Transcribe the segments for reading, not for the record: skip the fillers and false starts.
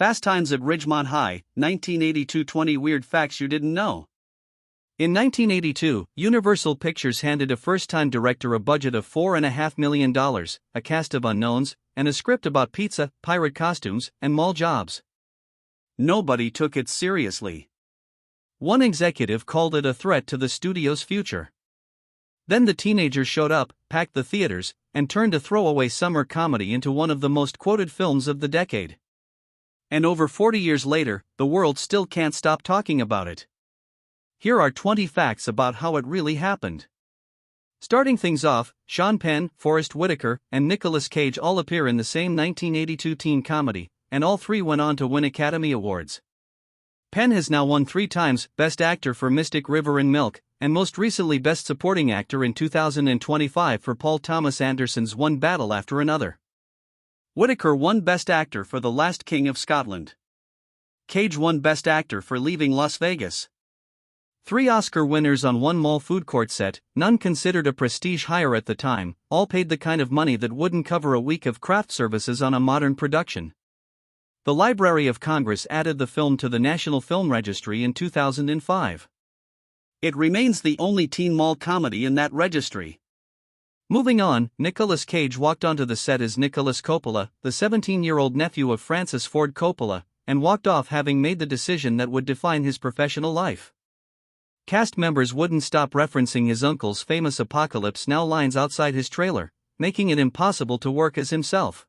Fast Times at Ridgemont High, 1982. 20 Weird Facts You Didn't Know. In 1982, Universal Pictures handed a first-time director a budget of $4.5 million, a cast of unknowns, and a script about pizza, pirate costumes, and mall jobs. Nobody took it seriously. One executive called it a threat to the studio's future. Then the teenagers showed up, packed the theaters, and turned a throwaway summer comedy into one of the most quoted films of the decade. And over 40 years later, the world still can't stop talking about it. Here are 20 facts about how it really happened. Starting things off, Sean Penn, Forest Whitaker, and Nicolas Cage all appear in the same 1982 teen comedy, and all three went on to win Academy Awards. Penn has now won 3 times Best Actor for Mystic River and Milk, and most recently Best Supporting Actor in 2025 for Paul Thomas Anderson's One Battle After Another. Whitaker won Best Actor for The Last King of Scotland. Cage won Best Actor for Leaving Las Vegas. 3 Oscar winners on one mall food court set, none considered a prestige hire at the time, all paid the kind of money that wouldn't cover a week of craft services on a modern production. The Library of Congress added the film to the National Film Registry in 2005. It remains the only teen mall comedy in that registry. Moving on, Nicolas Cage walked onto the set as Nicholas Coppola, the 17-year-old nephew of Francis Ford Coppola, and walked off having made the decision that would define his professional life. Cast members wouldn't stop referencing his uncle's famous Apocalypse Now lines outside his trailer, making it impossible to work as himself.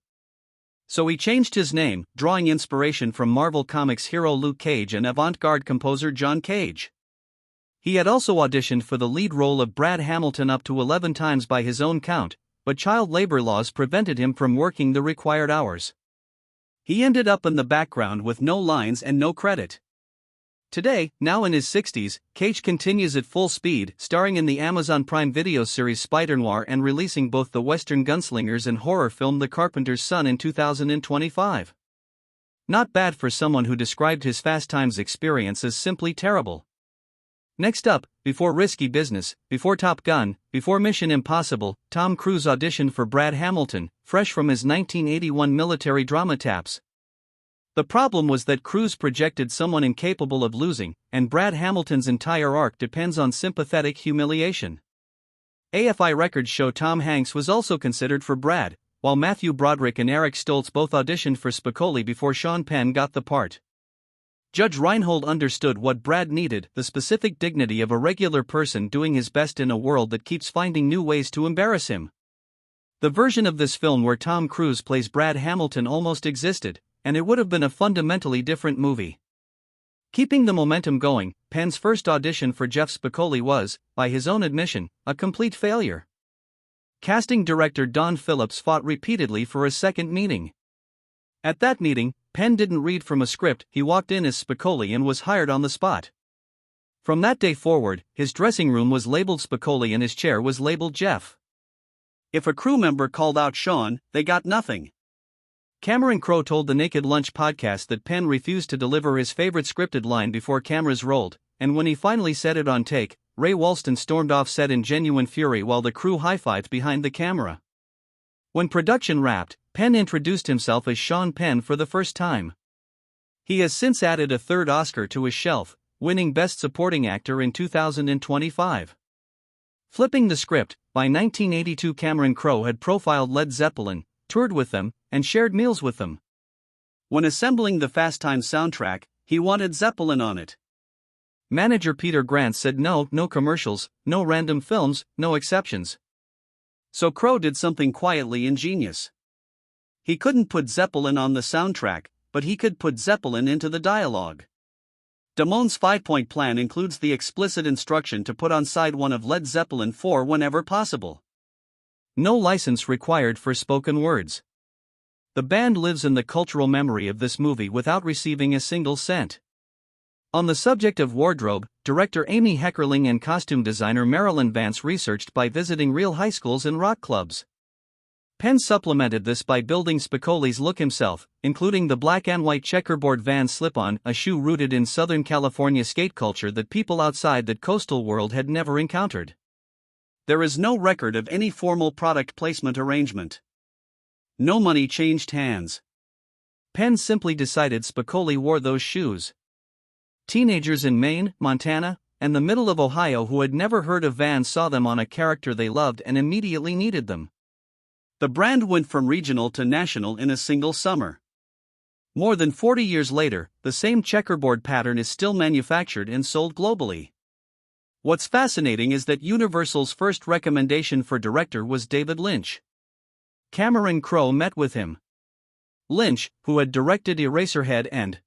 So he changed his name, drawing inspiration from Marvel Comics hero Luke Cage and avant-garde composer John Cage. He had also auditioned for the lead role of Brad Hamilton up to 11 times by his own count, but child labor laws prevented him from working the required hours. He ended up in the background with no lines and no credit. Today, now in his 60s, Cage continues at full speed, starring in the Amazon Prime Video series Spider Noir and releasing both the Western Gunslingers and horror film The Carpenter's Son in 2025. Not bad for someone who described his Fast Times experience as simply terrible. Next up, before Risky Business, before Top Gun, before Mission Impossible, Tom Cruise auditioned for Brad Hamilton, fresh from his 1981 military drama Taps. The problem was that Cruise projected someone incapable of losing, and Brad Hamilton's entire arc depends on sympathetic humiliation. AFI records show Tom Hanks was also considered for Brad, while Matthew Broderick and Eric Stoltz both auditioned for Spicoli before Sean Penn got the part. Judge Reinhold understood what Brad needed, the specific dignity of a regular person doing his best in a world that keeps finding new ways to embarrass him. The version of this film where Tom Cruise plays Brad Hamilton almost existed, and it would have been a fundamentally different movie. Keeping the momentum going, Penn's first audition for Jeff Spicoli was, by his own admission, a complete failure. Casting director Don Phillips fought repeatedly for a second meeting. At that meeting, Penn didn't read from a script, he walked in as Spicoli and was hired on the spot. From that day forward, his dressing room was labeled Spicoli and his chair was labeled Jeff. If a crew member called out Sean, they got nothing. Cameron Crowe told the Naked Lunch podcast that Penn refused to deliver his favorite scripted line before cameras rolled, and when he finally said it on take, Ray Walston stormed off set in genuine fury while the crew high-fived behind the camera. When production wrapped, Penn introduced himself as Sean Penn for the first time. He has since added a 3rd Oscar to his shelf, winning Best Supporting Actor in 2025. Flipping the script, by 1982 Cameron Crowe had profiled Led Zeppelin, toured with them, and shared meals with them. When assembling the Fast Times soundtrack, he wanted Zeppelin on it. Manager Peter Grant said no commercials, no random films, no exceptions. So Crowe did something quietly ingenious. He couldn't put Zeppelin on the soundtrack, but he could put Zeppelin into the dialogue. Damon's 5-point plan includes the explicit instruction to put on side 1 of Led Zeppelin 4 whenever possible. No license required for spoken words. The band lives in the cultural memory of this movie without receiving a single cent. On the subject of wardrobe, director Amy Heckerling and costume designer Marilyn Vance researched by visiting real high schools and rock clubs. Penn supplemented this by building Spicoli's look himself, including the black and white checkerboard Vans slip-on, a shoe rooted in Southern California skate culture that people outside that coastal world had never encountered. There is no record of any formal product placement arrangement. No money changed hands. Penn simply decided Spicoli wore those shoes. Teenagers in Maine, Montana, and the middle of Ohio who had never heard of Vans saw them on a character they loved and immediately needed them. The brand went from regional to national in a single summer. More than 40 years later, the same checkerboard pattern is still manufactured and sold globally. What's fascinating is that Universal's first recommendation for director was David Lynch. Cameron Crowe met with him. Lynch, who had directed Eraserhead and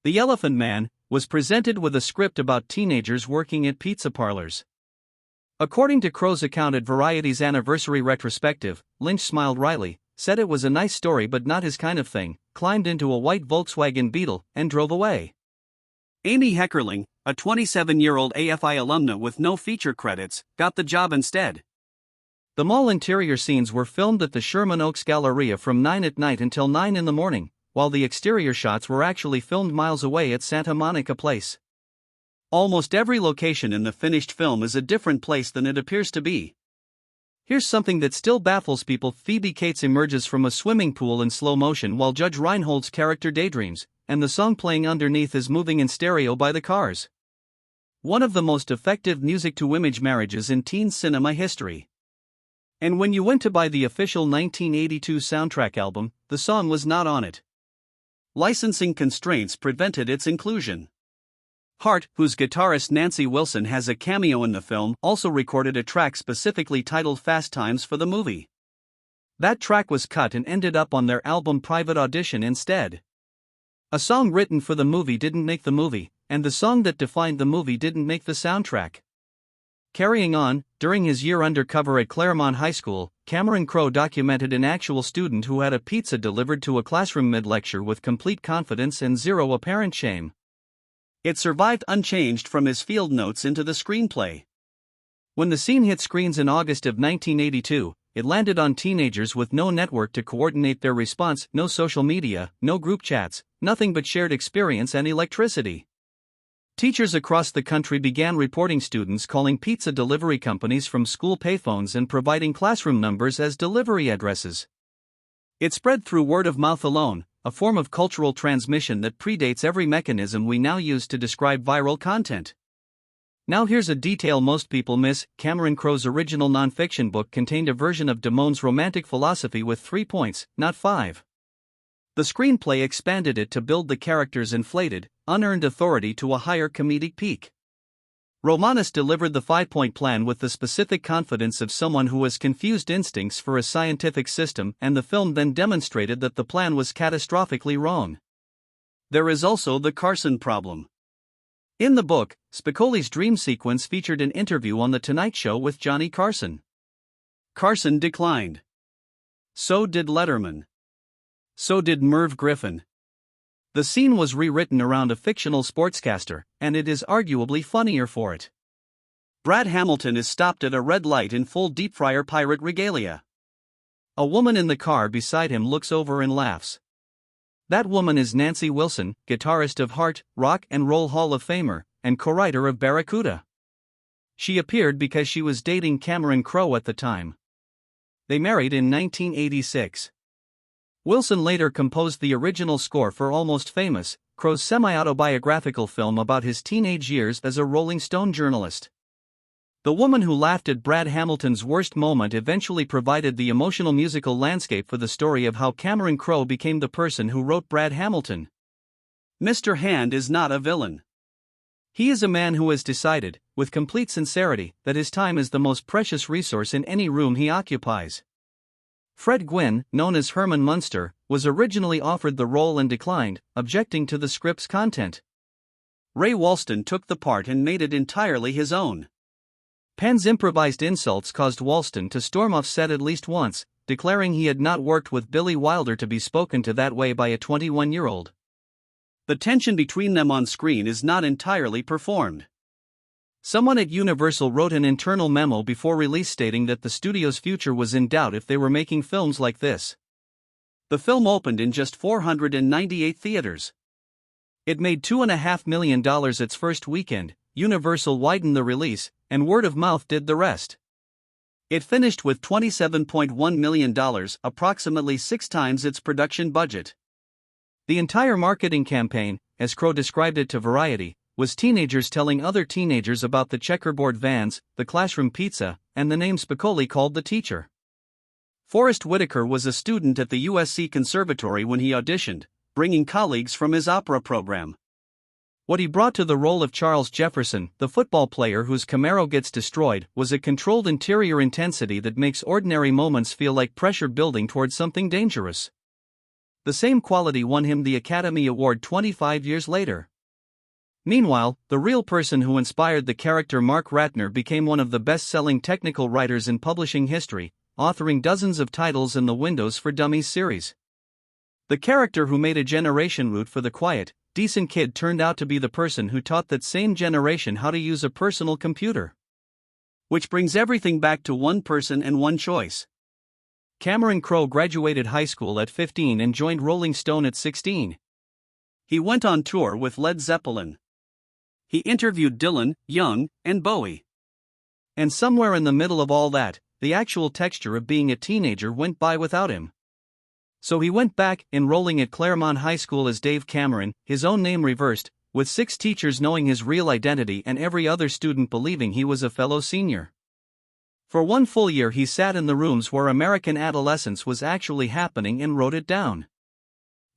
The Elephant Man, was presented with a script about teenagers working at pizza parlors. According to Crowe's account at Variety's anniversary retrospective, Lynch smiled wryly, said it was a nice story but not his kind of thing, climbed into a white Volkswagen Beetle, and drove away. Amy Heckerling, a 27-year-old AFI alumna with no feature credits, got the job instead. The mall interior scenes were filmed at the Sherman Oaks Galleria from 9 at night until 9 in the morning, while the exterior shots were actually filmed miles away at Santa Monica Place. Almost every location in the finished film is a different place than it appears to be. Here's something that still baffles people. Phoebe Cates emerges from a swimming pool in slow motion while Judge Reinhold's character daydreams, and the song playing underneath is moving in stereo by the Cars. One of the most effective music-to-image marriages in teen cinema history. And when you went to buy the official 1982 soundtrack album, the song was not on it. Licensing constraints prevented its inclusion. Hart, whose guitarist Nancy Wilson has a cameo in the film, also recorded a track specifically titled Fast Times for the movie. That track was cut and ended up on their album Private Audition instead. A song written for the movie didn't make the movie, and the song that defined the movie didn't make the soundtrack. Carrying on, during his year undercover at Claremont High School, Cameron Crowe documented an actual student who had a pizza delivered to a classroom mid-lecture with complete confidence and zero apparent shame. It survived unchanged from his field notes into the screenplay. When the scene hit screens in August of 1982, it landed on teenagers with no network to coordinate their response, no social media, no group chats, nothing but shared experience and electricity. Teachers across the country began reporting students calling pizza delivery companies from school payphones and providing classroom numbers as delivery addresses. It spread through word of mouth alone, a form of cultural transmission that predates every mechanism we now use to describe viral content. Now here's a detail most people miss. Cameron Crowe's original nonfiction book contained a version of Damon's romantic philosophy with 3 points, not 5. The screenplay expanded it to build the character's inflated, unearned authority to a higher comedic peak. Romanes delivered the 5-point plan with the specific confidence of someone who has confused instincts for a scientific system, and the film then demonstrated that the plan was catastrophically wrong. There is also the Carson problem. In the book, Spicoli's dream sequence featured an interview on The Tonight Show with Johnny Carson. Carson declined. So did Letterman. So did Merv Griffin. The scene was rewritten around a fictional sportscaster, and it is arguably funnier for it. Brad Hamilton is stopped at a red light in full deep-fryer pirate regalia. A woman in the car beside him looks over and laughs. That woman is Nancy Wilson, guitarist of Heart, Rock and Roll Hall of Famer, and co-writer of Barracuda. She appeared because she was dating Cameron Crowe at the time. They married in 1986. Wilson later composed the original score for Almost Famous, Crowe's semi-autobiographical film about his teenage years as a Rolling Stone journalist. The woman who laughed at Brad Hamilton's worst moment eventually provided the emotional musical landscape for the story of how Cameron Crowe became the person who wrote Brad Hamilton. Mr. Hand is not a villain. He is a man who has decided, with complete sincerity, that his time is the most precious resource in any room he occupies. Fred Gwynne, known as Herman Munster, was originally offered the role and declined, objecting to the script's content. Ray Walston took the part and made it entirely his own. Penn's improvised insults caused Walston to storm off set at least once, declaring he had not worked with Billy Wilder to be spoken to that way by a 21-year-old. The tension between them on screen is not entirely performed. Someone at Universal wrote an internal memo before release stating that the studio's future was in doubt if they were making films like this. The film opened in just 498 theaters. It made $2.5 million its first weekend. Universal widened the release, and word of mouth did the rest. It finished with $27.1 million, approximately 6 times its production budget. The entire marketing campaign, as Crow described it to Variety, was teenagers telling other teenagers about the checkerboard vans, the classroom pizza, and the name Spicoli called the teacher. Forrest Whitaker was a student at the USC Conservatory when he auditioned, bringing colleagues from his opera program. What he brought to the role of Charles Jefferson, the football player whose Camaro gets destroyed, was a controlled interior intensity that makes ordinary moments feel like pressure building towards something dangerous. The same quality won him the Academy Award 25 years later. Meanwhile, the real person who inspired the character Mark Ratner became one of the best-selling technical writers in publishing history, authoring dozens of titles in the Windows for Dummies series. The character who made a generation root for the quiet, decent kid turned out to be the person who taught that same generation how to use a personal computer. Which brings everything back to one person and one choice. Cameron Crowe graduated high school at 15 and joined Rolling Stone at 16. He went on tour with Led Zeppelin. He interviewed Dylan, Young, and Bowie. And somewhere in the middle of all that, the actual texture of being a teenager went by without him. So he went back, enrolling at Claremont High School as Dave Cameron, his own name reversed, with 6 teachers knowing his real identity and every other student believing he was a fellow senior. For one full year he sat in the rooms where American adolescence was actually happening and wrote it down.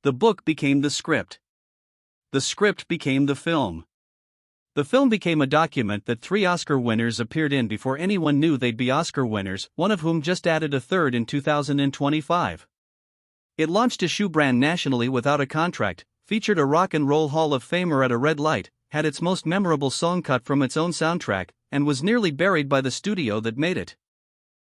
The book became the script. The script became the film. The film became a document that 3 Oscar winners appeared in before anyone knew they'd be Oscar winners, one of whom just added a third in 2025. It launched a shoe brand nationally without a contract, featured a rock and roll Hall of Famer at a red light, had its most memorable song cut from its own soundtrack, and was nearly buried by the studio that made it.